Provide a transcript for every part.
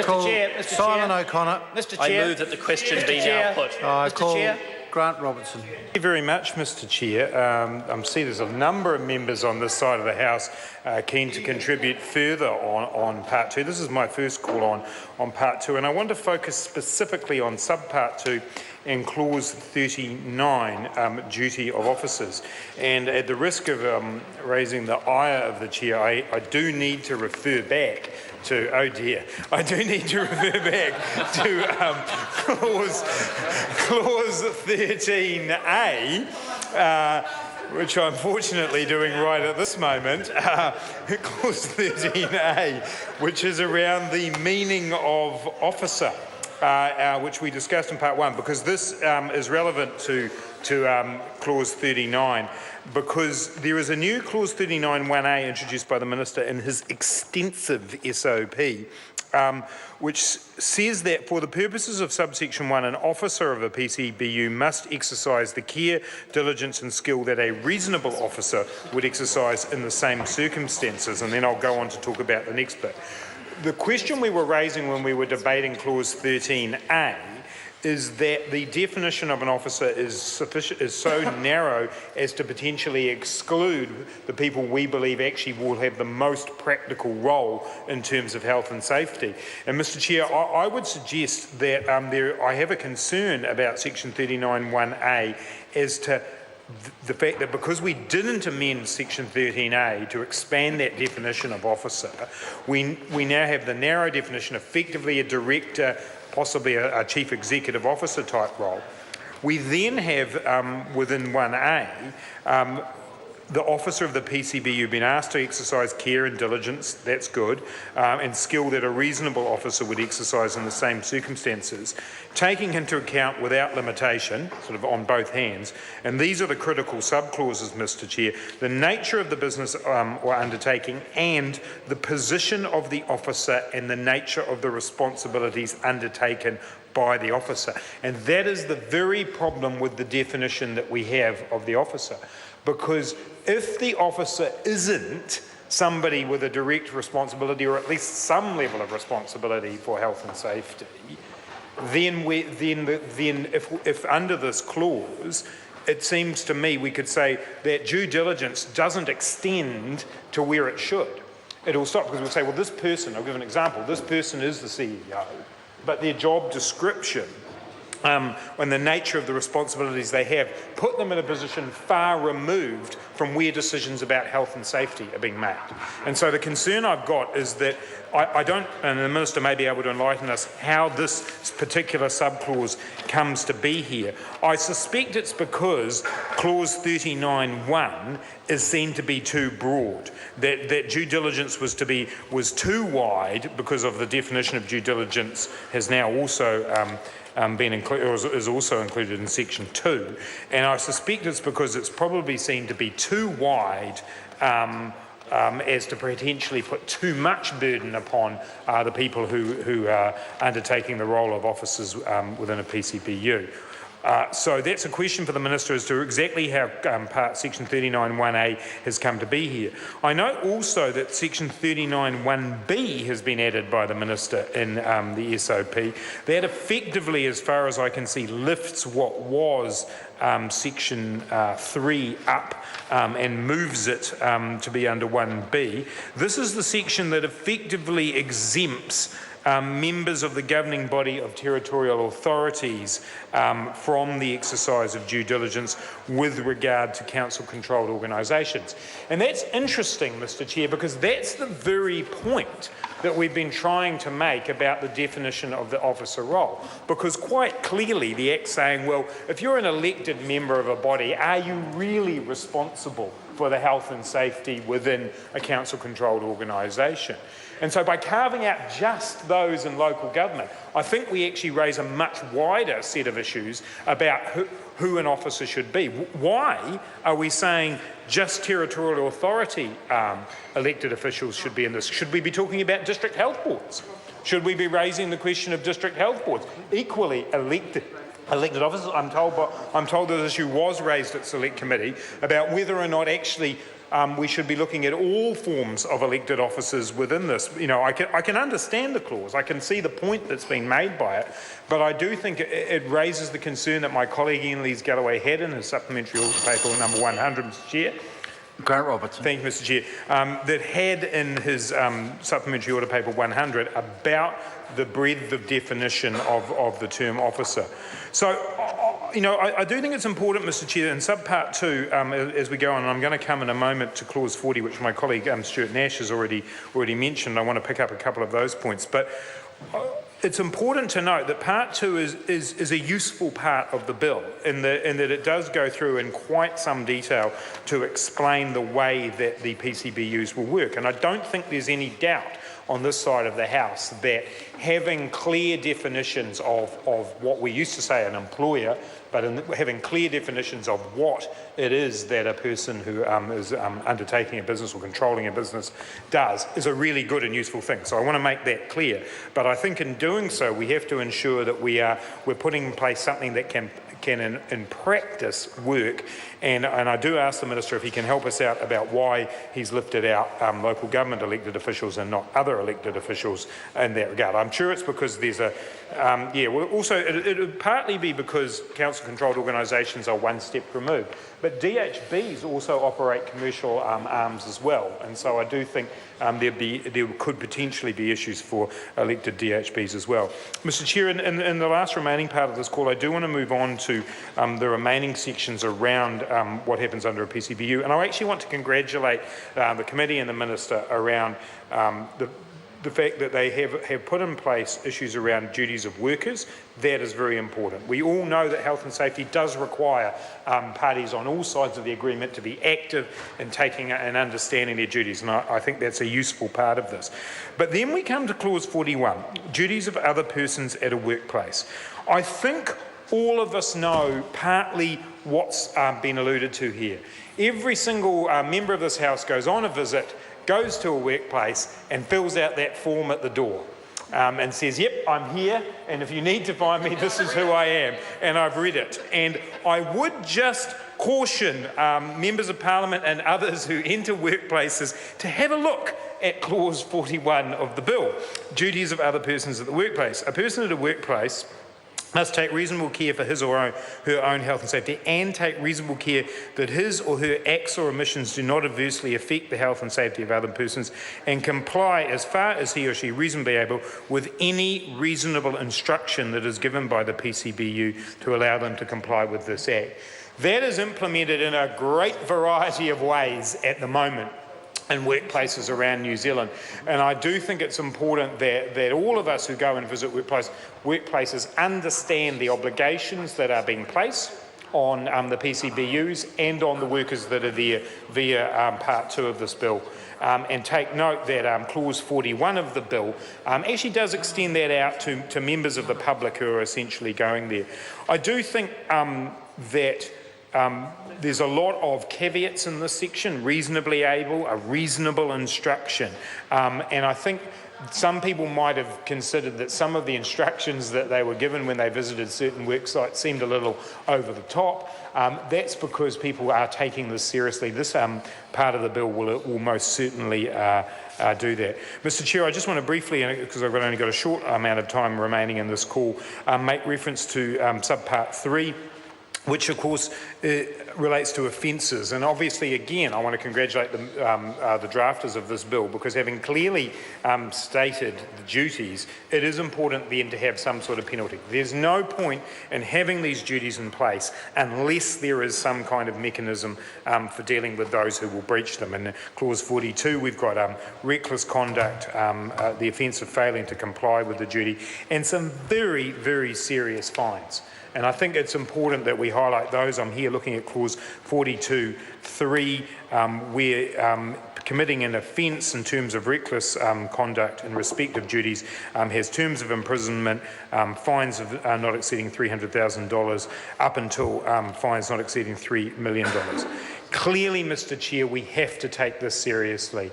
Mr. Simon O'Connor. Mr. Chair. I move that the question be Chair. now put. I Mr. call Chair. Grant Robertson. Thank you very much, Mr. Chair. I see there's a number of members on this side of the House keen to contribute further on Part 2. This is my first call on Part 2, and I want to focus specifically on Subpart 2 and Clause 39, duty of officers. And at the risk of raising the ire of the Chair, I do need to refer back to, oh dear, I do need to refer back to clause 13A, which I'm fortunately doing right at this moment, clause 13A, which is around the meaning of officer, which we discussed in Part 1, because this is relevant to clause 39, because there is a new clause 39(1)A introduced by the Minister in his extensive SOP, which says that for the purposes of subsection 1, an officer of a PCBU must exercise the care, diligence and skill that a reasonable officer would exercise in the same circumstances. And then I'll go on to talk about the next bit. The question we were raising when we were debating clause 13A is that the definition of an officer is so narrow as to potentially exclude the people we believe actually will have the most practical role in terms of health and safety. And Mr. Chair, I would suggest that I have a concern about section 39(1)A as to the fact that because we didn't amend section 13A to expand that definition of officer, we now have the narrow definition, effectively a director, possibly a chief executive officer type role. We then have within 1A, the officer of the PCBU been asked to exercise care and diligence, that's good, and skill that a reasonable officer would exercise in the same circumstances, taking into account without limitation, sort of on both hands, and these are the critical subclauses, Mr. Chair, the nature of the business or undertaking and the position of the officer and the nature of the responsibilities undertaken by the officer. And that is the very problem with the definition that we have of the officer. Because if the officer isn't somebody with a direct responsibility, or at least some level of responsibility for health and safety, then if under this clause, it seems to me we could say that due diligence doesn't extend to where it should. It'll stop because we'll say, well, this person, I'll give an example, this person is the CEO, but their job description and the nature of the responsibilities they have put them in a position far removed from where decisions about health and safety are being made. And so the concern I've got is that I don't, and the Minister may be able to enlighten us how this particular subclause comes to be here. I suspect it's because clause 39(1) is seen to be too broad, that due diligence was too wide because of the definition of due diligence has now also is also included in section 2, and I suspect it's because it's probably seen to be too wide as to potentially put too much burden upon the people who are undertaking the role of officers within a PCBU. So that's a question for the Minister as to exactly how section 39(1)A has come to be here. I note also that section 39(1)B has been added by the Minister in the SOP. That effectively, as far as I can see, lifts what was section 3 up and moves it to be under 1B. This is the section that effectively exempts members of the governing body of territorial authorities from the exercise of due diligence with regard to council-controlled organisations. And that's interesting, Mr. Chair, because that's the very point that we've been trying to make about the definition of the officer role. Because quite clearly the Act's saying, well, if you're an elected member of a body, are you really responsible for the health and safety within a council-controlled organisation? And so by carving out just those in local government, I think we actually raise a much wider set of issues about who an officer should be. Why are we saying just territorial authority elected officials should be in this? Should we be talking about district health boards? Should we be raising the question of district health boards? Equally elected officers, I'm told this issue was raised at Select Committee about whether or not actually we should be looking at all forms of elected officers within this. You know, I can understand the clause, I can see the point that's been made by it, but I do think it raises the concern that my colleague Ian Lees-Galloway had in his supplementary order paper number 100, Mr Chair. Grant Robertson. Thank you, Mr Chair. That had in his supplementary order paper 100 about the breadth of definition of the term officer. So, you know, I do think it's important, Mr Chair, in subpart 2, as we go on, and I'm going to come in a moment to clause 40, which my colleague Stuart Nash has already mentioned. I want to pick up a couple of those points. But it's important to note that part 2 is a useful part of the bill in that it does go through in quite some detail to explain the way that the PCBUs will work. And I don't think there's any doubt on this side of the House that having clear definitions of what we used to say an employer, but having clear definitions of what it is that a person who is undertaking a business or controlling a business does is a really good and useful thing. So I want to make that clear. But I think in doing so, we have to ensure that we're putting in place something that can in practice work, and I do ask the Minister if he can help us out about why he's lifted out local government elected officials and not other elected officials in that regard. I'm sure it's because there's a, also it would partly be because council-controlled organisations are one step removed, but DHBs also operate commercial arms as well, and so I do think there could potentially be issues for elected DHBs as well. Mr Chair, in the last remaining part of this call, I do want to move on to the remaining sections around what happens under a PCBU, and I actually want to congratulate the committee and the Minister around the fact that they have put in place issues around duties of workers. That is very important. We all know that health and safety does require parties on all sides of the agreement to be active in taking and understanding their duties, and I think that's a useful part of this. But then we come to clause 41, duties of other persons at a workplace. I think all of us know partly what's been alluded to here. Every single member of this House goes on a visit, goes to a workplace and fills out that form at the door and says, yep, I'm here, and if you need to find me, this is who I am, and I've read it. And I would just caution members of Parliament and others who enter workplaces to have a look at clause 41 of the bill, duties of other persons at the workplace. A person at a workplace must take reasonable care for his or her own health and safety, and take reasonable care that his or her acts or omissions do not adversely affect the health and safety of other persons, and comply as far as he or she reasonably able with any reasonable instruction that is given by the PCBU to allow them to comply with this Act. That is implemented in a great variety of ways at the moment in workplaces around New Zealand. And I do think it's important that all of us who go and visit workplaces understand the obligations that are being placed on the PCBUs and on the workers that are there via part 2 of this bill. And take note that clause 41 of the bill actually does extend that out to members of the public who are essentially going there. I do think that there's a lot of caveats in this section: reasonably able, a reasonable instruction. And I think some people might have considered that some of the instructions that they were given when they visited certain work sites seemed a little over the top. That's because people are taking this seriously. This part of the bill will most certainly do that. Mr Chair, I just want to briefly, because I've only got a short amount of time remaining in this call, make reference to subpart 3, which of course relates to offences. And obviously, again, I want to congratulate the drafters of this bill, because having clearly stated the duties, it is important then to have some sort of penalty. There's no point in having these duties in place unless there is some kind of mechanism for dealing with those who will breach them. In clause 42, we've got reckless conduct, the offence of failing to comply with the duty, and some very, very serious fines. And I think it's important that we highlight those. I'm here looking at clause 42(3), where committing an offence in terms of reckless conduct in respect of duties has terms of imprisonment, fines of not exceeding $300,000, up until fines not exceeding $3 million. Clearly, Mr Chair, we have to take this seriously.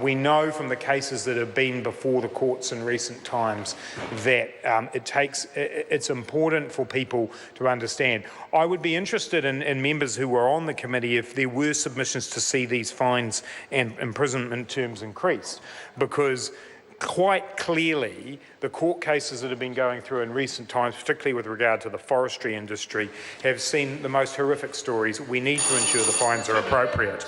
We know from the cases that have been before the courts in recent times that it's important for people to understand. I would be interested in members who were on the committee if there were submissions to see these fines and imprisonment terms increased, because quite clearly the court cases that have been going through in recent times, particularly with regard to the forestry industry, have seen the most horrific stories. We need to ensure the fines are appropriate.